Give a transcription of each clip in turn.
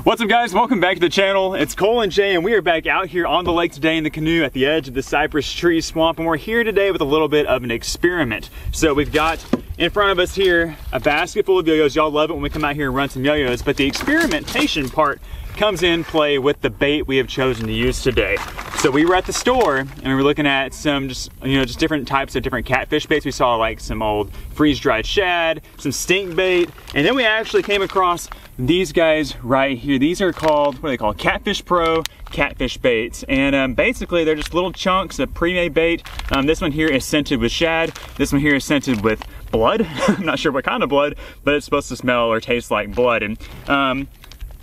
What's up, guys? Welcome back to the channel. It's Cole and Jay, and we are back out here on the lake today in the canoe at the edge of the cypress tree swamp, and we're here today with a little bit of an experiment. So we've got in front of us here a basket full of yo-yos. Y'all love it when we come out here and run some yo-yos, but the experimentation part comes in play with the bait we have chosen to use today. So we were at the store and we were looking at some just different types of different catfish baits. We saw like some old freeze-dried shad, some stink bait, and then we actually came across these guys right here. These are called, what are they called? CATFISH Pro catfish baits. And basically they're just little chunks of pre-made bait. This one here is scented with shad. This one here is scented with blood. I'm not sure what kind of blood, but it's supposed to smell or taste like blood. And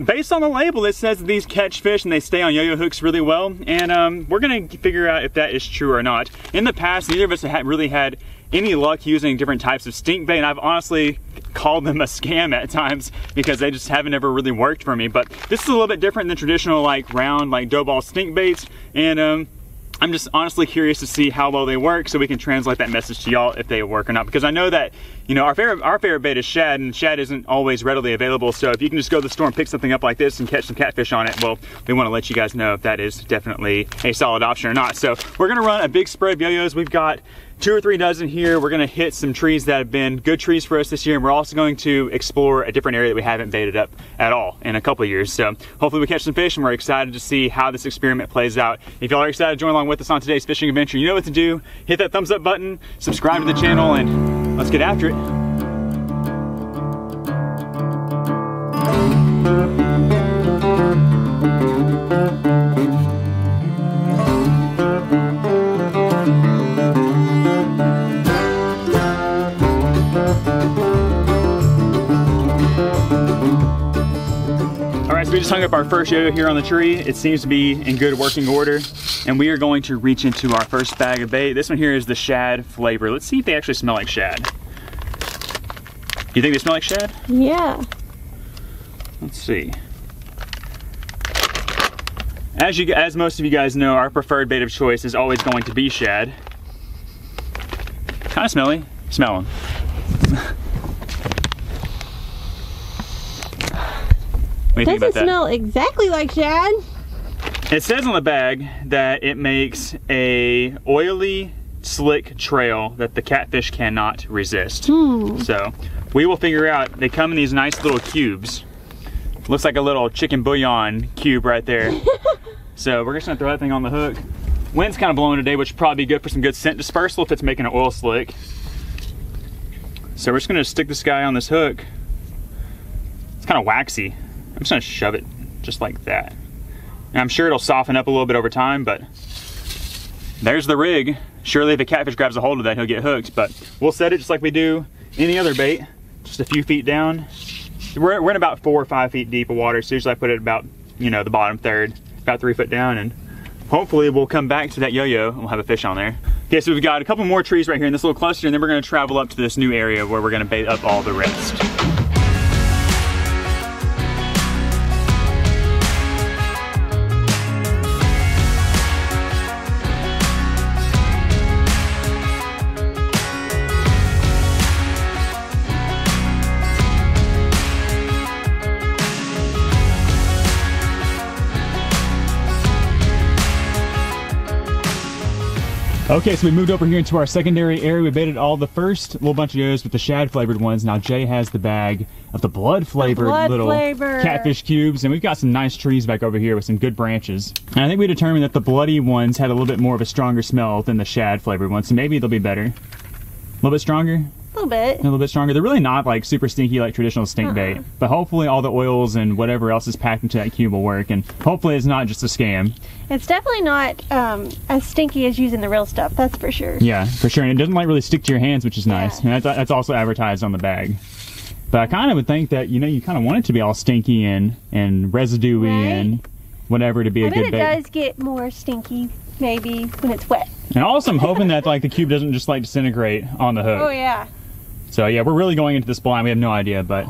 based on the label, it says that these catch fish and they stay on yo-yo hooks really well. And we're gonna figure out if that is true or not. In the past, neither of us have really had any luck using different types of stink bait, and I've honestly called them a scam at times because they just haven't ever really worked for me. But this is a little bit different than traditional like round like dough ball stink baits, and I'm just honestly curious to see how well they work so we can translate that message to y'all if they work or not. Because I know that, you know, our favorite bait is shad, and shad isn't always readily available. So if you can just go to the store and pick something up like this and catch some catfish on it, well, we want to let you guys know if that is definitely a solid option or not. So we're gonna run a big spread of yo-yos. We've got 2 or 3 dozen here. We're gonna hit some trees that have been good trees for us this year, and we're also going to explore a different area that we haven't baited up at all in a couple of years. So hopefully we catch some fish, and we're excited to see how this experiment plays out. If y'all are excited to join along with us on today's fishing adventure, you know what to do. Hit that thumbs up button, subscribe to the channel, and let's get after it. So we just hung up our first yo-yo here on the tree. It seems to be in good working order, and we are going to reach into our first bag of bait. This one here is the shad flavor. Let's see if they actually smell like shad. Do you think they smell like shad? Yeah. Let's see. As most of you guys know, our preferred bait of choice is always going to be shad. Kind of smelly. Smell them. Doesn't smell exactly like shad. It says on the bag that it makes a oily, slick trail that the catfish cannot resist. So we will figure out. They come in these nice little cubes. Looks like a little chicken bouillon cube right there. So we're just gonna throw that thing on the hook. Wind's kind of blowing today, which would probably be good for some good scent dispersal if it's making an oil slick. So we're just gonna stick this guy on this hook. It's kind of waxy. I'm just gonna shove it just like that. And I'm sure it'll soften up a little bit over time, but there's the rig. Surely if a catfish grabs a hold of that, he'll get hooked, but we'll set it just like we do any other bait, just a few feet down. We're in about 4 or 5 feet deep of water, so usually I put it about, you know, the bottom third, about 3 foot down, and hopefully we'll come back to that yo-yo and we'll have a fish on there. Okay, so we've got a couple more trees right here in this little cluster, and then we're gonna travel up to this new area where we're gonna bait up all the rest. Okay, so we moved over here into our secondary area. We baited all the first little bunch of yo-yos with the shad flavored ones. Now Jay has the bag of the blood flavored little catfish cubes, and we've got some nice trees back over here with some good branches. And I think we determined that the bloody ones had a little bit more of a stronger smell than the shad flavored ones, so maybe they'll be better. A little bit stronger? A little bit. A little bit stronger. They're really not like super stinky like traditional stink bait, but hopefully all the oils and whatever else is packed into that cube will work, and hopefully it's not just a scam. It's definitely not as stinky as using the real stuff, that's for sure. Yeah, for sure, and it doesn't like really stick to your hands, which is nice, and that's also advertised on the bag. But I kind of would think that, you know, you kind of want it to be all stinky and residue-y and whatever to be a good bait. It does get more stinky maybe when it's wet. And also I'm hoping that like the cube doesn't just like disintegrate on the hook. Oh yeah. So yeah, we're really going into this blind. We have no idea, but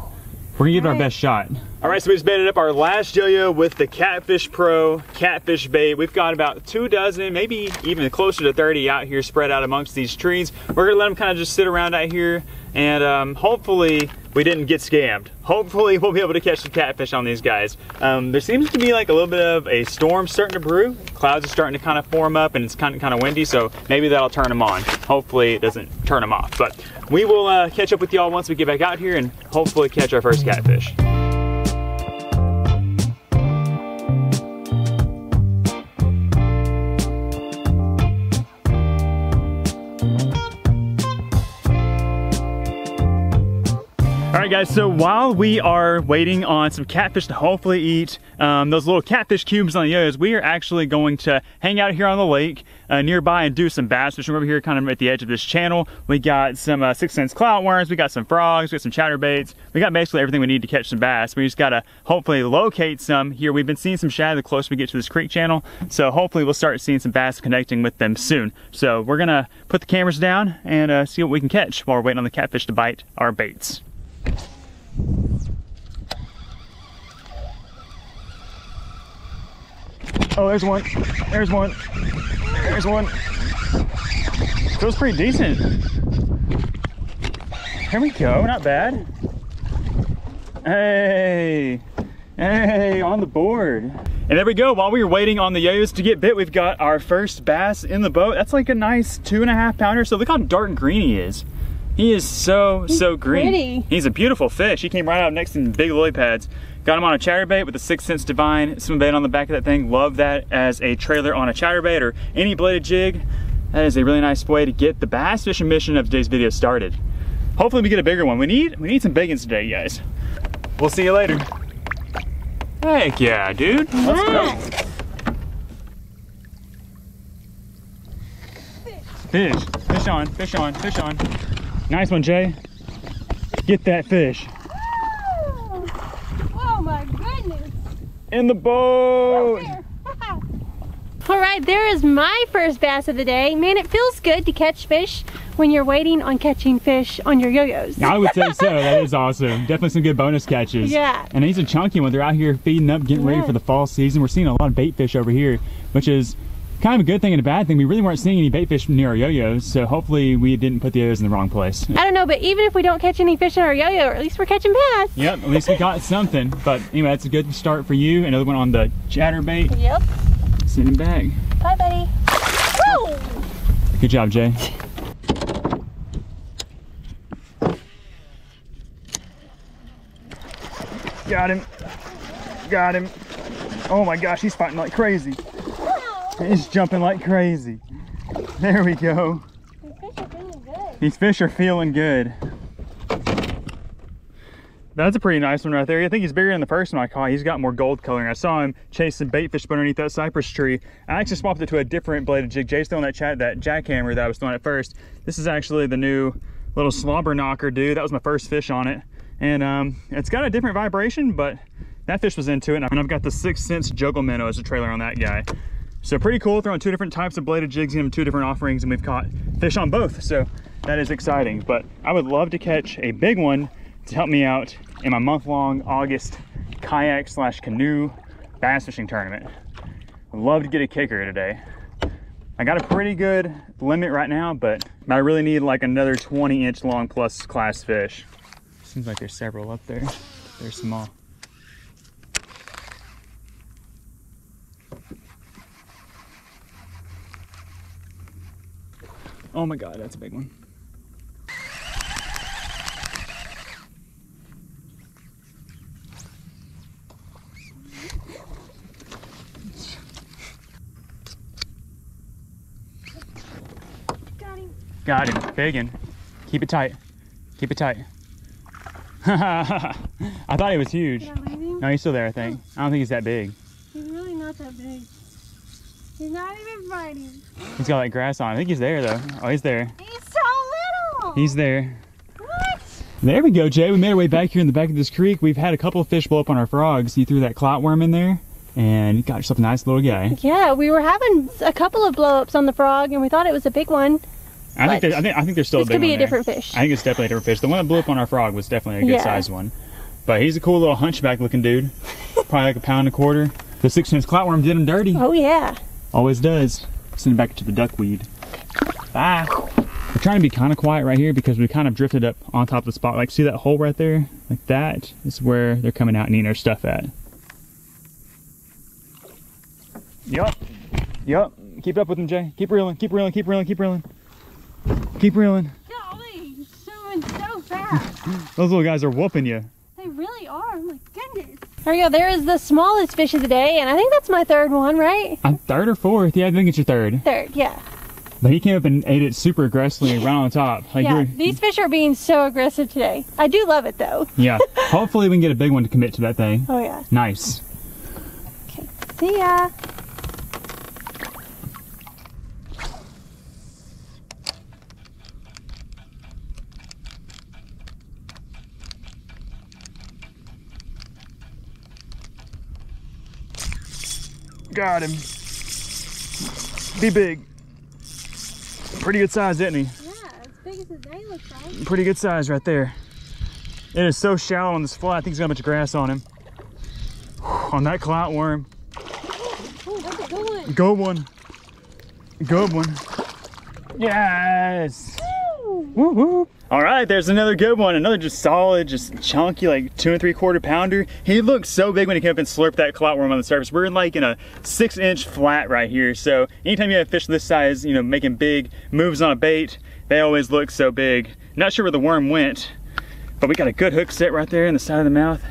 we're gonna give it our best shot. All right, so we just baited up our last yo-yo with the CATFISH Pro catfish bait. We've got about 2 dozen, maybe even closer to 30 out here spread out amongst these trees. We're gonna let them kind of just sit around out here, and hopefully we didn't get scammed. Hopefully we'll be able to catch some catfish on these guys. There seems to be like a little bit of a storm starting to brew. Clouds are starting to kind of form up and it's kind of windy, so maybe that'll turn them on. Hopefully it doesn't turn them off, but we will catch up with y'all once we get back out here and hopefully catch our first catfish. All right guys, so while we are waiting on some catfish to hopefully eat those little catfish cubes on the yo-yos, we are actually going to hang out here on the lake nearby and do some bass fishing. We're over here kind of at the edge of this channel. We got some 6 cents cloudworms, we got some frogs, we got some chatterbaits. We got basically everything we need to catch some bass. We just gotta hopefully locate some here. We've been seeing some shad the closer we get to this creek channel, so hopefully we'll start seeing some bass connecting with them soon. So we're gonna put the cameras down and see what we can catch while we're waiting on the catfish to bite our baits. Oh, there's one. There's one. There's one. Feels pretty decent. Here we go. Not bad. Hey. Hey, on the board. And there we go. While we were waiting on the yo-yos to get bit, we've got our first bass in the boat. That's like a nice 2.5 pounder. So look how dark green he is. He is so green. Pretty. He's a beautiful fish. He came right out next to the big lily pads. Got him on a chatterbait with a 6 cents Divine swim bait on the back of that thing. Love that as a trailer on a chatterbait or any bladed jig. That is a really nice way to get the bass fishing mission of today's video started. Hopefully we get a bigger one. We need some big ones today, guys. We'll see you later. Heck yeah, dude. Let's go. Fish. Fish on, fish on, fish on. Nice one, Jay. Get that fish. Oh my goodness. In the boat. All right, there is my first bass of the day. Man, it feels good to catch fish when you're waiting on catching fish on your yo-yos. I would say so. That is awesome. Definitely some good bonus catches. Yeah. And he's a chunky one. They're out here feeding up, getting ready for the fall season. We're seeing a lot of bait fish over here, which is kind of a good thing and a bad thing. We really weren't seeing any bait fish near our yo-yos, so hopefully we didn't put the yo-yos in the wrong place. I don't know, but even if we don't catch any fish on our yo-yo, at least we're catching bass. Yep, at least we got something. But anyway, that's a good start for you. Another one on the chatterbait. Yep. Send him back. Bye, buddy. Woo! Good job, Jay. Got him. Got him. Oh my gosh, he's fighting like crazy. He's jumping like crazy. There we go. These fish are feeling good. That's a pretty nice one right there. I think he's bigger than the first one I caught. He's got more gold coloring. I saw him chase some bait fish underneath that cypress tree. I actually swapped it to a different bladed jig. Jay's throwing that jackhammer that I was throwing at first. This is actually the new little slobber knocker, dude. That was my first fish on it. And it's got a different vibration, but that fish was into it. And I've got the 6 cents juggle minnow as a trailer on that guy. So pretty cool, throwing 2 different types of bladed jigs in 2 different offerings, and we've caught fish on both. So that is exciting. But I would love to catch a big one to help me out in my month-long August kayak/canoe bass fishing tournament. I'd love to get a kicker today. I got a pretty good limit right now, but I really need like another 20-inch long plus class fish. Seems like there's several up there. They're small. Oh my God, that's a big one. Got him. Got him, big one. Keep it tight, keep it tight. I thought he was huge. Did I leave him? No, he's still there, I think. I don't think he's that big. He's really not that big. He's not even biting. He's got like grass on. I think he's there though. Oh, he's there. He's so little. He's there. What? There we go, Jay. We made our way back here in the back of this creek. We've had a couple of fish blow up on our frogs. You threw that cloutworm in there, and you got yourself a nice little guy. Yeah, we were having a couple of blow-ups on the frog, and we thought it was a big one. I think there's still a big one. This could be a different fish. I think it's definitely a different fish. The one that blew up on our frog was definitely a good sized one. But he's a cool little hunchback looking dude. Probably like 1.25 pounds. The 6 cents cloutworm did him dirty. Oh yeah. Always does. Send him back to the duckweed. Bye. We're trying to be kind of quiet right here because we kind of drifted up on top of the spot. Like, see that hole right there? Like, that is where they're coming out and eating our stuff at. Yup. Yup. Keep up with them, Jay. Keep reeling, keep reeling, keep reeling, keep reeling. Keep reeling. Golly, you're swimming so fast. Those little guys are whooping you. They really are. Oh my goodness. There we go. There is the smallest fish of the day, and I think that's my third one, right? I'm third or fourth? Yeah, I think it's your third. Third, yeah. But he came up and ate it super aggressively right on top. Like, yeah, these fish are being so aggressive today. I do love it though. Yeah. Hopefully we can get a big one to commit to that thing. Oh yeah. Nice. Okay. See ya. Got him. Be big. Pretty good size, isn't he? Yeah, as big as the day looks like. Pretty good size right there. It is so shallow on this flat. I think he's got a bunch of grass on him. Whew, on that clout worm. Oh, that's a good one. Good one. Good one. Yes. Woo woo. All right, there's another good one. Another just solid, just chunky, like 2 3/4 pounder. He looked so big when he came up and slurped that clout worm on the surface. We're in like in a 6-inch flat right here. So anytime you have fish this size, you know, making big moves on a bait, they always look so big. Not sure where the worm went, but we got a good hook set right there in the side of the mouth.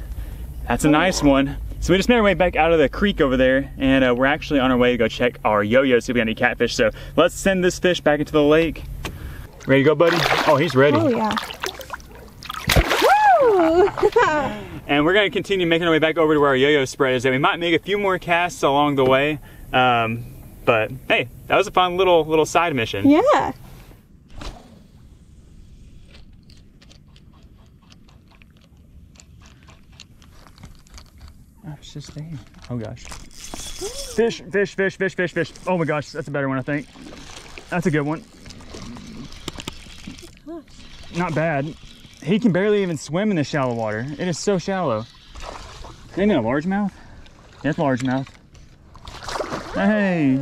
That's a nice one. So we just made our way back out of the creek over there, and we're actually on our way to go check our yo-yo, see if we got any catfish. So let's send this fish back into the lake. Ready to go, buddy? Oh, he's ready. Oh, yeah. Woo! And we're gonna continue making our way back over to where our yo-yo spread is. And we might make a few more casts along the way. But hey, that was a fun little side mission. Yeah. Oh, it's just there. Oh gosh. Fish, fish, fish, fish, fish, fish. Oh my gosh, that's a better one, I think. That's a good one. Not bad. He can barely even swim in the shallow water. It is so shallow. Ain't it a largemouth? Yeah, it's largemouth. Hey.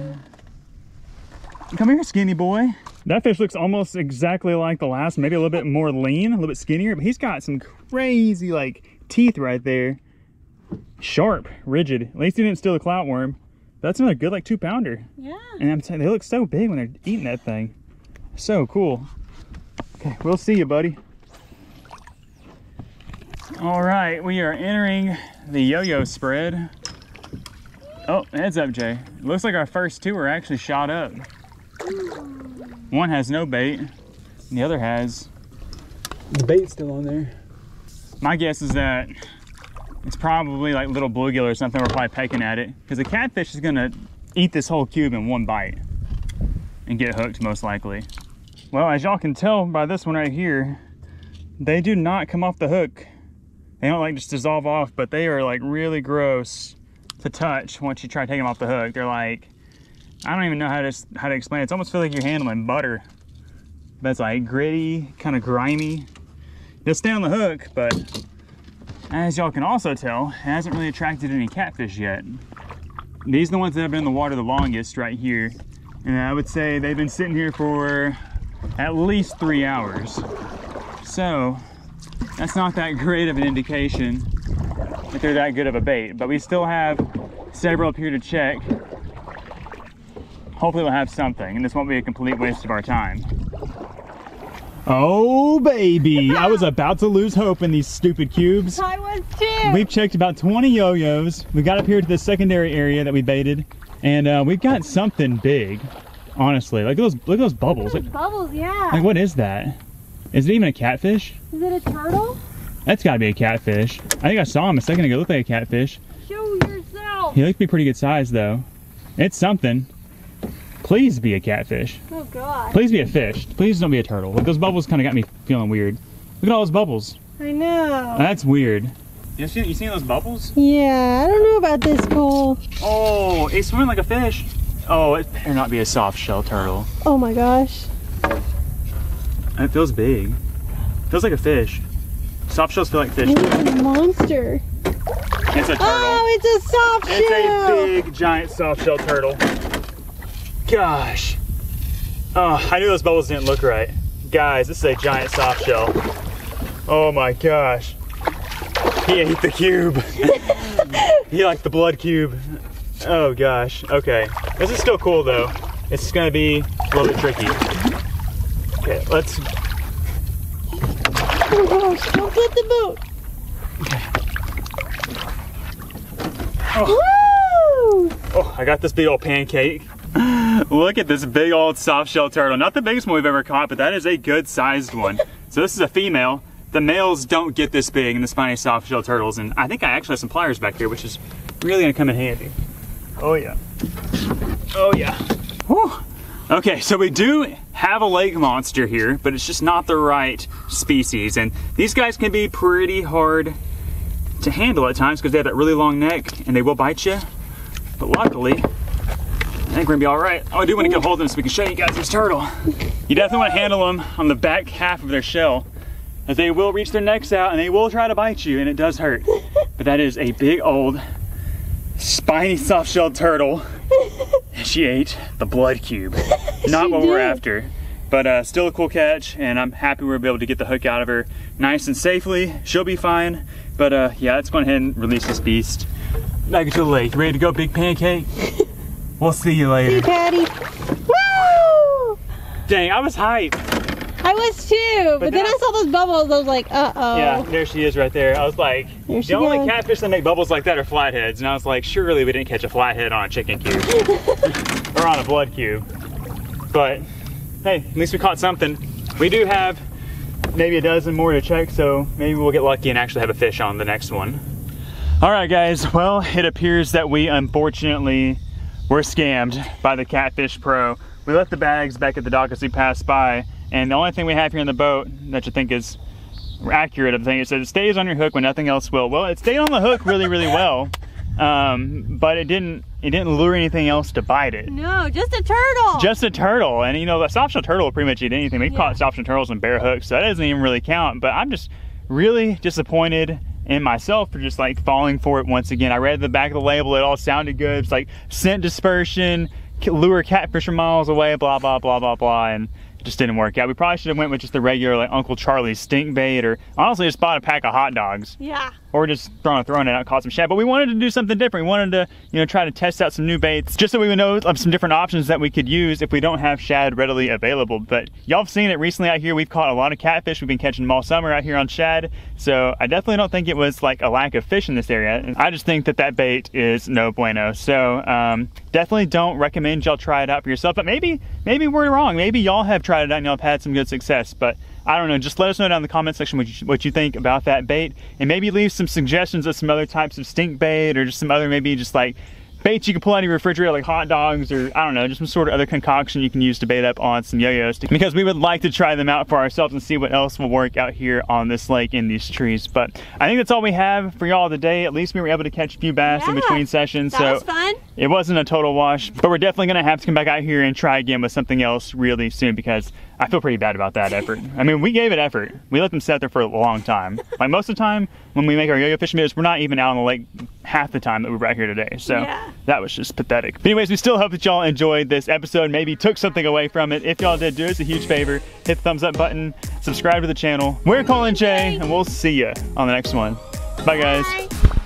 Come here, skinny boy. That fish looks almost exactly like the last, maybe a little bit more lean, a little bit skinnier, but he's got some crazy like teeth right there. Sharp, rigid. At least he didn't steal the clout worm. That's another good like 2-pounder. Yeah. And I'm saying they look so big when they're eating that thing. So cool. Okay, we'll see you, buddy. All right, we are entering the yo-yo spread. Oh, heads up, Jay. It looks like our first two are actually shot up. One has no bait, and the other has the bait still on there. My guess is that it's probably like little bluegill or something. We're probably pecking at it because the catfish is gonna eat this whole cube in one bite and get hooked most likely. Well, as y'all can tell by this one right here, they do not come off the hook. They don't like just dissolve off, but they are like really gross to touch once you try taking them off the hook. They're like, I don't even know how to explain it. It's almost feel like you're handling butter. But it's like gritty, kind of grimy. They'll stay on the hook, but as y'all can also tell, it hasn't really attracted any catfish yet. These are the ones that have been in the water the longest right here. And I would say they've been sitting here for at least 3 hours. So that's not that great of an indication that they're that good of a bait, but we still have several up here to check. Hopefully we'll have something, and this won't be a complete waste of our time. Oh baby, I was about to lose hope in these stupid cubes. I was too. We've checked about 20 yo-yos. We got up here to the secondary area that we baited, and we've got something big. Honestly, look at those bubbles. Look at those bubbles, yeah. Like, what is that? Is it even a catfish? Is it a turtle? That's gotta be a catfish. I think I saw him a second ago. Look like a catfish. Show yourself. He looked to be pretty good size though. It's something. Please be a catfish. Oh God. Please be a fish. Please don't be a turtle. Like, those bubbles kind of got me feeling weird. Look at all those bubbles. I know. That's weird. You seen those bubbles? Yeah, I don't know about this, Cole. Oh, it's swimming like a fish. Oh, it better not be a soft shell turtle. Oh my gosh. It feels big. Feels like a fish. Soft shells feel like fish. It's a monster. It's a turtle. Oh, it's a soft shell. It's a big, giant soft shell turtle. Gosh. Oh, I knew those bubbles didn't look right. Guys, this is a giant soft shell. Oh my gosh. He ate the cube. He liked the blood cube. Oh gosh, okay. This is still cool though. It's just gonna be a little bit tricky. Okay, let's... Oh gosh, don't get the boat. Okay. Oh. Woo! Oh, I got this big old pancake. Look at this big old soft shell turtle. Not the biggest one we've ever caught, but that is a good sized one. So this is a female. The males don't get this big in the spiny soft shell turtles, and I think I actually have some pliers back here, which is really gonna come in handy. Oh yeah. Oh yeah. Whew. Okay, so we do have a lake monster here, but it's just not the right species, and these guys can be pretty hard to handle at times because they have that really long neck and they will bite you. But luckily, I think we're gonna be all right. Oh, I do want to get hold of them so we can show you guys this turtle. You definitely want to handle them on the back half of their shell, as they will reach their necks out and they will try to bite you, and it does hurt. But that is a big old spiny soft-shelled turtle. She ate the blood cube. Not what we're after. But still a cool catch, and I'm happy we were able to get the hook out of her nice and safely. She'll be fine. But yeah, let's go ahead and release this beast back into the lake. Ready to go, big pancake? We'll see you later. See you, Patty. Woo! Dang, I was hyped. I was too, but then I saw those bubbles. I was like, uh-oh. Yeah, there she is right there. I was like, the only catfish that make bubbles like that are flatheads. And I was like, surely we didn't catch a flathead on a chicken cube. Or on a blood cube. But, hey, at least we caught something. We do have maybe a dozen more to check, so maybe we'll get lucky and actually have a fish on the next one. All right, guys. Well, it appears that we unfortunately were scammed by the Catfish Pro. We left the bags back at the dock as we passed by, and the only thing we have here in the boat that you think is accurate of the thing, it says it stays on your hook when nothing else will. Well, it stayed on the hook really, really well, but it didn't lure anything else to bite it. No, just a turtle. Just a turtle, and you know, a soft-shell turtle will pretty much eat anything. We've caught soft-shell turtles and bare hooks, so that doesn't even really count. But I'm just really disappointed in myself for just like falling for it once again. I read the back of the label, it all sounded good. It's like scent dispersion, lure catfish from miles away, blah, blah, blah, blah, blah, and it just didn't work out. We probably should have went with just the regular like Uncle Charlie's stink bait, or honestly just bought a pack of hot dogs. Yeah. Or just throwing it out, caught some shad. But we wanted to do something different. We wanted to, you know, try to test out some new baits, just so we would know of some different options that we could use if we don't have shad readily available. But y'all have seen it recently out here. We've caught a lot of catfish. We've been catching them all summer out here on shad. So I definitely don't think it was like a lack of fish in this area. I just think that bait is no bueno. So definitely don't recommend y'all try it out for yourself. But maybe we're wrong. Maybe y'all have tried it out and y'all have had some good success. But I don't know, just let us know down in the comment section what you think about that bait, and maybe leave some suggestions of some other types of stink bait, or just some other maybe just like baits you can pull out of your refrigerator, like hot dogs, or I don't know, just some sort of other concoction you can use to bait up on some yo-yos, because we would like to try them out for ourselves and see what else will work out here on this lake in these trees. But I think that's all we have for y'all today. At least we were able to catch a few bass in between sessions. That was fun. It wasn't a total wash, but we're definitely gonna have to come back out here and try again with something else really soon, because I feel pretty bad about that effort. I mean, we gave it effort. We let them sit there for a long time. Like most of the time when we make our yo-yo fishing videos, we're not even out on the lake half the time that we were out here today. So that was just pathetic. But anyways, we still hope that y'all enjoyed this episode, maybe took something away from it. If y'all did, do us a huge favor, hit the thumbs up button, subscribe to the channel. We're Cole and Jay, and we'll see ya on the next one. Bye guys.